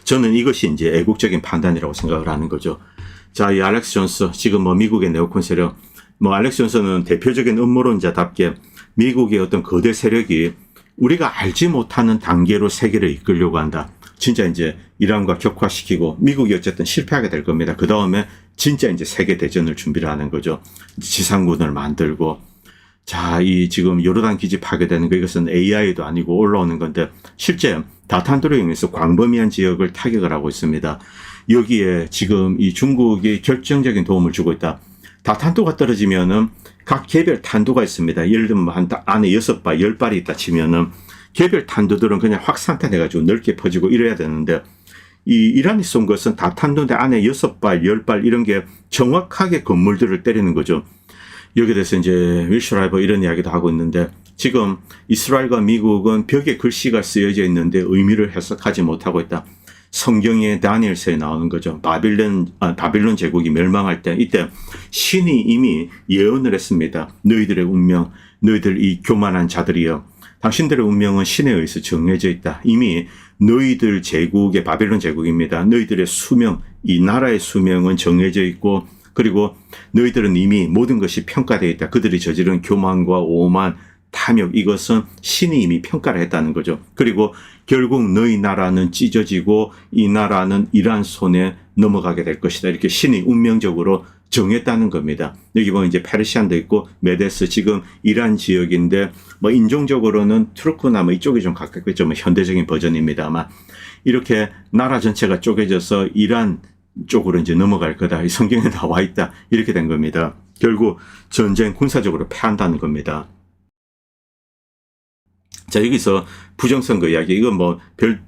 저는 이것이 이제 애국적인 판단이라고 생각을 하는 거죠. 자, 이 알렉스 존스, 지금 뭐 미국의 네오콘 세력, 뭐 알렉스 존스는 대표적인 음모론자답게 미국의 어떤 거대 세력이 우리가 알지 못하는 단계로 세계를 이끌려고 한다. 진짜 이제 이란과 격화시키고 미국이 어쨌든 실패하게 될 겁니다. 그 다음에 진짜 이제 세계 대전을 준비를 하는 거죠. 지상군을 만들고. 자, 이 지금 요르단 기지 파괴되는 거 이것은 AI도 아니고 올라오는 건데 실제 다탄도를 이용해서 광범위한 지역을 타격을 하고 있습니다. 여기에 지금 이 중국이 결정적인 도움을 주고 있다. 다탄도가 떨어지면은 각 개별 탄도가 있습니다. 예를 들면 한 안에 6발, 10발이 있다 치면은 개별 탄도들은 그냥 확산탄해가지고 넓게 퍼지고 이래야 되는데 이 이란이 쏜 것은 다탄도인데 안에 6발, 10발 이런 게 정확하게 건물들을 때리는 거죠. 여기에 대해서 이제 윌슈라이버 이런 이야기도 하고 있는데 지금 이스라엘과 미국은 벽에 글씨가 쓰여져 있는데 의미를 해석하지 못하고 있다. 성경의 다니엘서에 나오는 거죠. 바빌론 제국이 멸망할 때 이때 신이 이미 예언을 했습니다. 너희들의 운명, 너희들 이 교만한 자들이여. 당신들의 운명은 신에 의해서 정해져 있다. 이미 너희들 제국의 바빌론 제국입니다. 너희들의 수명, 이 나라의 수명은 정해져 있고 그리고 너희들은 이미 모든 것이 평가되어 있다. 그들이 저지른 교만과 오만, 탐욕 이것은 신이 이미 평가를 했다는 거죠. 그리고 결국 너희 나라는 찢어지고 이 나라는 이란 손에 넘어가게 될 것이다. 이렇게 신이 운명적으로 정했다는 겁니다. 여기 보면 이제 페르시안도 있고 메데스 지금 이란 지역인데 뭐 인종적으로는 투르크나 뭐 이쪽이 좀 가깝겠죠. 뭐 현대적인 버전입니다. 아마 이렇게 나라 전체가 쪼개져서 이란 쪽으로 이제 넘어갈 거다. 이 성경에 나와 있다. 이렇게 된 겁니다. 결국 전쟁 군사적으로 패한다는 겁니다. 자, 여기서 부정선거 이야기, 이건 뭐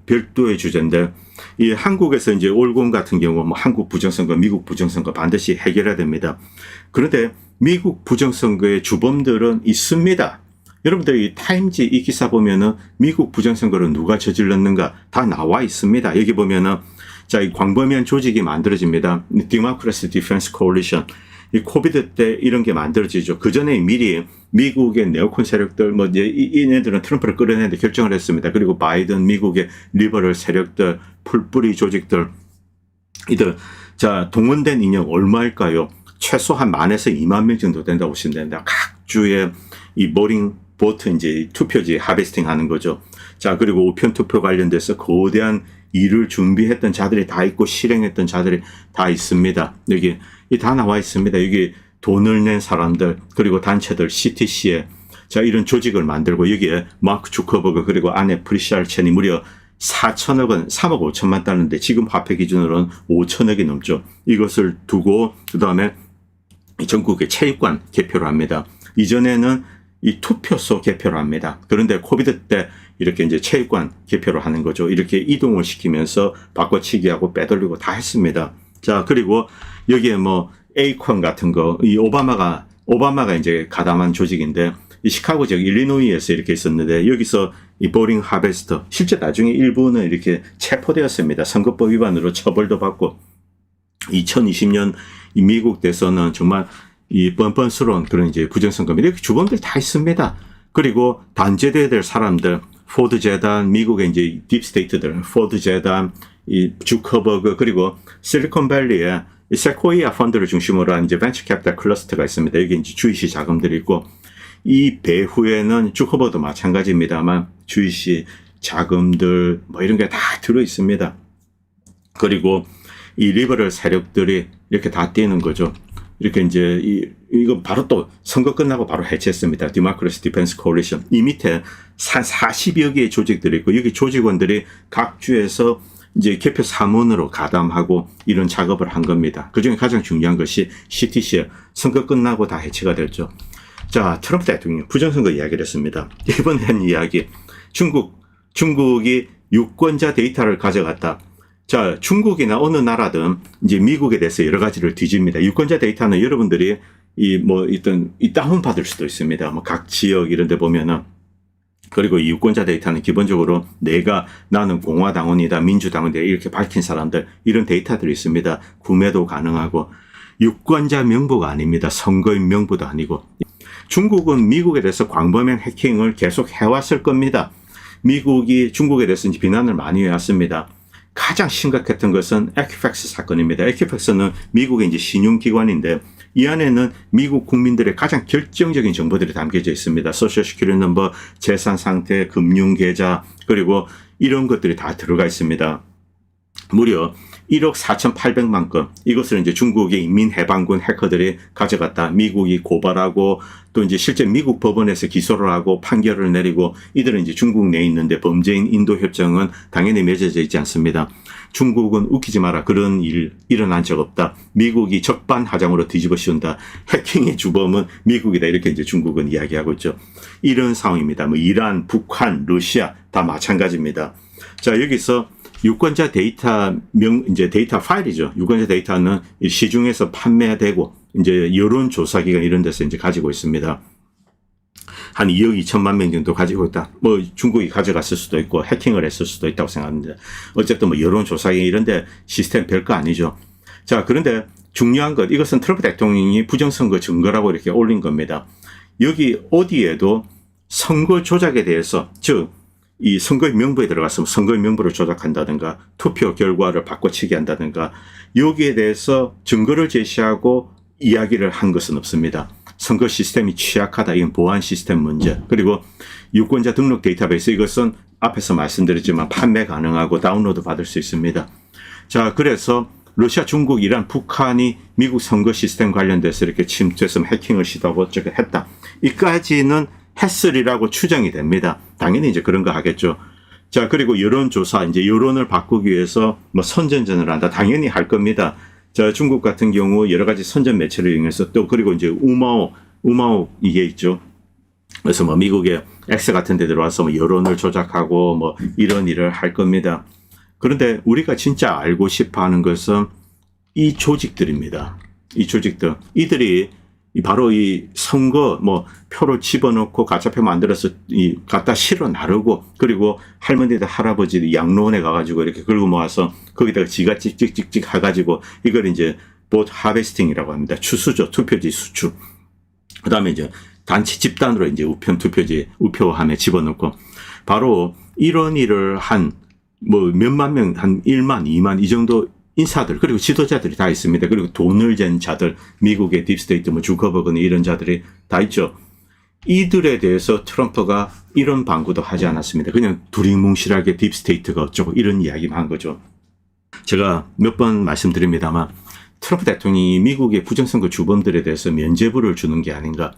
별도의 주제인데, 이 한국에서 이제 올곰 같은 경우, 뭐 한국 부정선거, 미국 부정선거 반드시 해결해야 됩니다. 그런데 미국 부정선거의 주범들은 있습니다. 여러분들이 타임지 이 기사 보면은 미국 부정선거를 누가 저질렀는가 다 나와 있습니다. 여기 보면은, 자, 이 광범위한 조직이 만들어집니다. Democracy Defense Coalition. 이 코비드 때 이런 게 만들어지죠. 그 전에 미리 미국의 네오콘 세력들, 뭐 이제 이네들은 트럼프를 끌어내는데 결정을 했습니다. 그리고 바이든, 미국의 리버럴 세력들, 풀뿌리 조직들, 이들, 자, 동원된 인력 얼마일까요? 최소한 10,000에서 20,000명 정도 된다고 보시면 됩니다. 각 주에 이 모링 보트 이제 투표지 하베스팅 하는 거죠. 자, 그리고 우편 투표 관련돼서 거대한 일을 준비했던 자들이 다 있고 실행했던 자들이 다 있습니다. 여기 다 나와 있습니다. 여기 돈을 낸 사람들 그리고 단체들 CTC에 자 이런 조직을 만들고 여기에 마크 주커버그 그리고 아내 프리샬 첸이 무려 4천억 원, 3억 5천만 달러인데 지금 화폐 기준으로는 5천억이 넘죠. 이것을 두고 그다음에 전국의 체육관 개표를 합니다. 이전에는 이 투표소 개표를 합니다. 그런데 코비드 때 이렇게 이제 체육관 개표를 하는 거죠. 이렇게 이동을 시키면서 바꿔치기하고 빼돌리고 다 했습니다. 자, 그리고 여기에 뭐 에이콘 같은 거, 이 오바마가 이제 가담한 조직인데 이 시카고 지역 일리노이에서 이렇게 있었는데 여기서 이 보링 하베스터 실제 나중에 일부는 이렇게 체포되었습니다. 선거법 위반으로 처벌도 받고 2020년 이 미국 대선은 정말 이 뻔뻔스러운 그런 이제 부정선거입니다. 이렇게 주범들 다 있습니다. 그리고 단죄돼야 될 사람들, 포드 재단, 미국의 이제 딥스테이트들, 포드 재단, 이 주커버그 그리고 실리콘밸리에 이 세코이아 펀드를 중심으로 한 이제 벤처 캐피탈 클러스터가 있습니다. 여기 이제 주이시 자금들이 있고 이 배후에는 주커버도 마찬가지입니다만 주이시 자금들 뭐 이런 게 다 들어 있습니다. 그리고 이 리버럴 세력들이 이렇게 다 뛰는 거죠. 이렇게 이제 이거 바로 또 선거 끝나고 바로 해체했습니다. Democracy Defense Coalition. 이 밑에 40여 개의 조직들이 있고 여기 조직원들이 각 주에서 이제 개표 사무원으로 가담하고 이런 작업을 한 겁니다. 그중에 가장 중요한 것이 CTC에 선거 끝나고 다 해체가 됐죠. 자, 트럼프 대통령 부정선거 이야기를 했습니다. 이번에 한 이야기. 중국이 유권자 데이터를 가져갔다. 자, 중국이나 어느 나라든 이제 미국에 대해서 여러 가지를 뒤집니다. 유권자 데이터는 여러분들이 이 다운받을 수도 있습니다. 뭐 각 지역 이런 데 보면은. 그리고 이 유권자 데이터는 기본적으로 나는 공화당원이다, 민주당원이다 이렇게 밝힌 사람들 이런 데이터들이 있습니다. 구매도 가능하고 유권자 명부가 아닙니다. 선거인 명부도 아니고. 중국은 미국에 대해서 광범위한 해킹을 계속 해왔을 겁니다. 미국이 중국에 대해서 이제 비난을 많이 해왔습니다. 가장 심각했던 것은 에퀴팩스 사건입니다. 에퀴팩스는 미국의 이제 신용기관인데 이 안에는 미국 국민들의 가장 결정적인 정보들이 담겨져 있습니다. 소셜 시큐리티 넘버, 재산 상태, 금융 계좌, 그리고 이런 것들이 다 들어가 있습니다. 무려 1억 4,800만 건. 이것을 이제 중국의 인민해방군 해커들이 가져갔다. 미국이 고발하고 또 이제 실제 미국 법원에서 기소를 하고 판결을 내리고, 이들은 이제 중국 내에 있는데 범죄인 인도 협정은 당연히 맺어져 있지 않습니다. 중국은 웃기지 마라. 그런 일 일어난 적 없다. 미국이 적반하장으로 뒤집어 씌운다. 해킹의 주범은 미국이다. 이렇게 이제 중국은 이야기하고 있죠. 이런 상황입니다. 뭐 이란, 북한, 러시아 다 마찬가지입니다. 자, 여기서 유권자 데이터 이제 데이터 파일이죠. 유권자 데이터는 시중에서 판매되고 이제 여론조사기관 이런 데서 이제 가지고 있습니다. 한 2억 2천만 명 정도 가지고 있다. 뭐 중국이 가져갔을 수도 있고 해킹을 했을 수도 있다고 생각합니다. 어쨌든 뭐 여론조사기관 이런 데 시스템 별거 아니죠. 자, 그런데 중요한 것, 이것은 트럼프 대통령이 부정선거 증거라고 이렇게 올린 겁니다. 여기 어디에도 선거 조작에 대해서, 즉 이 선거의 명부에 들어갔으면 선거의 명부를 조작한다든가 투표 결과를 바꿔치기 한다든가 여기에 대해서 증거를 제시하고 이야기를 한 것은 없습니다. 선거 시스템이 취약하다. 이건 보안 시스템 문제. 그리고 유권자 등록 데이터베이스, 이것은 앞에서 말씀드렸지만 판매 가능하고 다운로드 받을 수 있습니다. 자, 그래서 러시아, 중국, 이란, 북한이 미국 선거 시스템 관련돼서 이렇게 침투해서 해킹을 시도하고 어쩌고 했다. 이까지는 했으리라고 추정이 됩니다. 당연히 이제 그런 거 하겠죠. 자, 그리고 여론조사, 이제 여론을 바꾸기 위해서 뭐 선전전을 한다. 당연히 할 겁니다. 자, 중국 같은 경우 여러 가지 선전 매체를 이용해서 또 그리고 이제 우마오 이게 있죠. 그래서 뭐 미국의 X 같은 데 들어와서 뭐 여론을 조작하고 뭐 이런 일을 할 겁니다. 그런데 우리가 진짜 알고 싶어 하는 것은 이 조직들입니다. 이 조직들. 이들이 바로 이 선거 뭐 표를 집어넣고 가짜표 만들어서 이 갖다 실어 나르고, 그리고 할머니들 할아버지들 양로원에 가가지고 이렇게 긁어 모아서 거기다가 지가 찍찍찍찍 해가지고 이걸 이제 보트 하베스팅이라고 합니다. 추수죠. 투표지 수출. 그다음에 이제 단체 집단으로 이제 우편 투표지 우표함에 집어넣고, 바로 이런 일을 한 뭐 몇만 명, 한 1만, 2만 이 정도 인사들, 그리고 지도자들이 다 있습니다. 그리고 돈을 댄 자들, 미국의 딥스테이트, 뭐 주커버그니 이런 자들이 다 있죠. 이들에 대해서 트럼프가 이런 방구도 하지 않았습니다. 그냥 두리뭉실하게 딥스테이트가 어쩌고 이런 이야기만 한 거죠. 제가 몇 번 말씀드립니다만 트럼프 대통령이 미국의 부정선거 주범들에 대해서 면죄부를 주는 게 아닌가.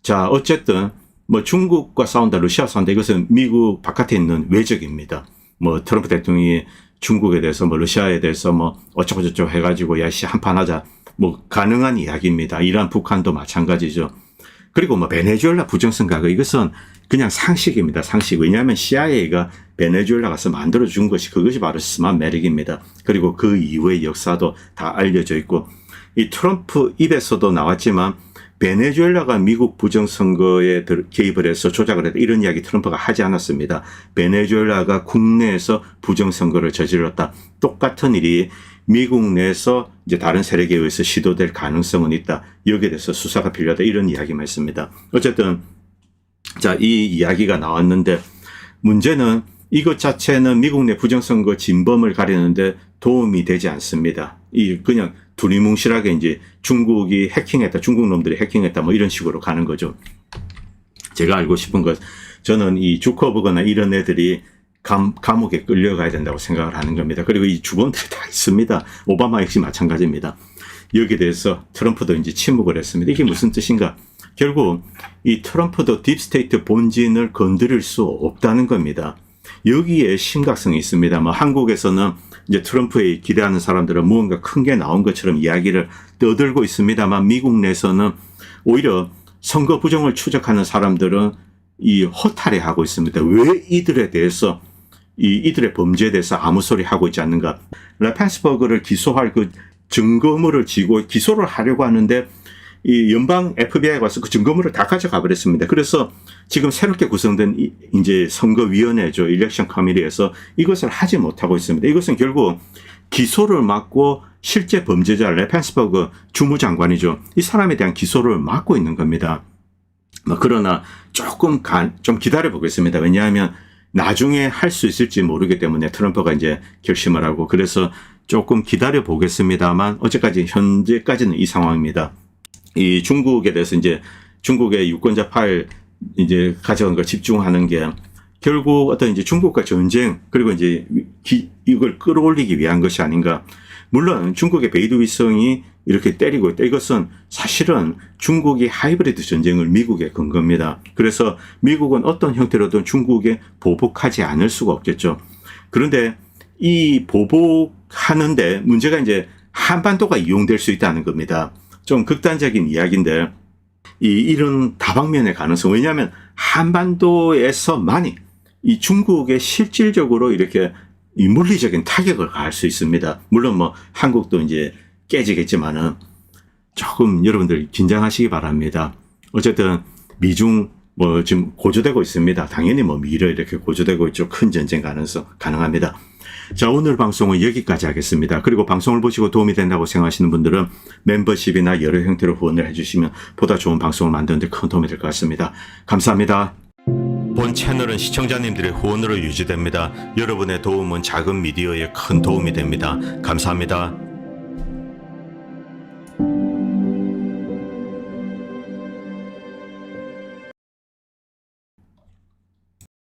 자, 어쨌든 뭐 중국과 싸운다, 러시아 싸운다, 이것은 미국 바깥에 있는 외적입니다. 뭐 트럼프 대통령이 중국에 대해서 뭐 러시아에 대해서 뭐 어쩌고저쩌고 해가지고 야씨 한판 하자, 뭐 가능한 이야기입니다. 이란, 북한도 마찬가지죠. 그리고 뭐 베네수엘라 부정선거, 이것은 그냥 상식입니다. 상식. 왜냐하면 CIA가 베네수엘라 가서 만들어준 것이, 그것이 바로 스마트 매력입니다. 그리고 그 이후의 역사도 다 알려져 있고, 이 트럼프 입에서도 나왔지만 베네수엘라가 미국 부정선거에 개입을 해서 조작을 했다, 이런 이야기 트럼프가 하지 않았습니다. 베네수엘라가 국내에서 부정선거를 저질렀다. 똑같은 일이 미국 내에서 이제 다른 세력에 의해서 시도될 가능성은 있다. 여기에 대해서 수사가 필요하다. 이런 이야기만 했습니다. 어쨌든 자, 이 이야기가 나왔는데 문제는 이것 자체는 미국 내 부정선거 진범을 가리는데 도움이 되지 않습니다. 이 그냥 두리뭉실하게 이제 중국이 해킹했다, 중국 놈들이 해킹했다, 뭐 이런 식으로 가는 거죠. 제가 알고 싶은 것, 저는 이 주커버그나 이런 애들이 감옥에 끌려가야 된다고 생각을 하는 겁니다. 그리고 이 주범들이 다 있습니다. 오바마 역시 마찬가지입니다. 여기에 대해서 트럼프도 이제 침묵을 했습니다. 이게 무슨 뜻인가? 결국 이 트럼프도 딥스테이트 본진을 건드릴 수 없다는 겁니다. 여기에 심각성이 있습니다. 뭐 한국에서는 이제 트럼프에 기대하는 사람들은 무언가 큰 게 나온 것처럼 이야기를 떠들고 있습니다만, 미국 내에서는 오히려 선거 부정을 추적하는 사람들은 이 허탈해하고 있습니다. 왜 이들에 대해서 이들의 범죄에 대해서 아무 소리 하고 있지 않는가? 래펜스버그를 기소할 그 증거물을 쥐고 기소를 하려고 하는데 이 연방 FBI가 와서 그 증거물을 다 가져가 버렸습니다. 그래서 지금 새롭게 구성된 이제 선거위원회죠. 일렉션 커미티에서 이것을 하지 못하고 있습니다. 이것은 결국 기소를 막고 실제 범죄자 래펜스버그 주무장관이죠. 이 사람에 대한 기소를 막고 있는 겁니다. 그러나 조금 좀 기다려 보겠습니다. 왜냐하면 나중에 할 수 있을지 모르기 때문에 트럼프가 이제 결심을 하고, 그래서 조금 기다려 보겠습니다만 어제까지 현재까지는 이 상황입니다. 이 중국에 대해서 이제 중국의 유권자 파일 이제 가져간 거 집중하는 게 결국 어떤 이제 중국과 전쟁 그리고 이제 이걸 끌어올리기 위한 것이 아닌가. 물론 중국의 베이두 위성이 이렇게 때리고 있다. 이것은 사실은 중국이 하이브리드 전쟁을 미국에 건 겁니다. 그래서 미국은 어떤 형태로든 중국에 보복하지 않을 수가 없겠죠. 그런데 이 보복하는데 문제가 이제 한반도가 이용될 수 있다는 겁니다. 좀 극단적인 이야기인데 이런 다방면의 가능성. 왜냐하면 한반도에서만이 이 중국에 실질적으로 이렇게 이 물리적인 타격을 가할 수 있습니다. 물론 뭐 한국도 이제 깨지겠지만은 조금 여러분들 긴장하시기 바랍니다. 어쨌든 미중 뭐 지금 고조되고 있습니다. 당연히 뭐 미래 이렇게 고조되고 있죠. 큰 전쟁 가능성 가능합니다. 자, 오늘 방송은 여기까지 하겠습니다. 그리고 방송을 보시고 도움이 된다고 생각하시는 분들은 멤버십이나 여러 형태로 후원을 해주시면 보다 좋은 방송을 만드는 데 큰 도움이 될 것 같습니다. 감사합니다. 본 채널은 시청자님들의 후원으로 유지됩니다. 여러분의 도움은 작은 미디어에 큰 도움이 됩니다. 감사합니다.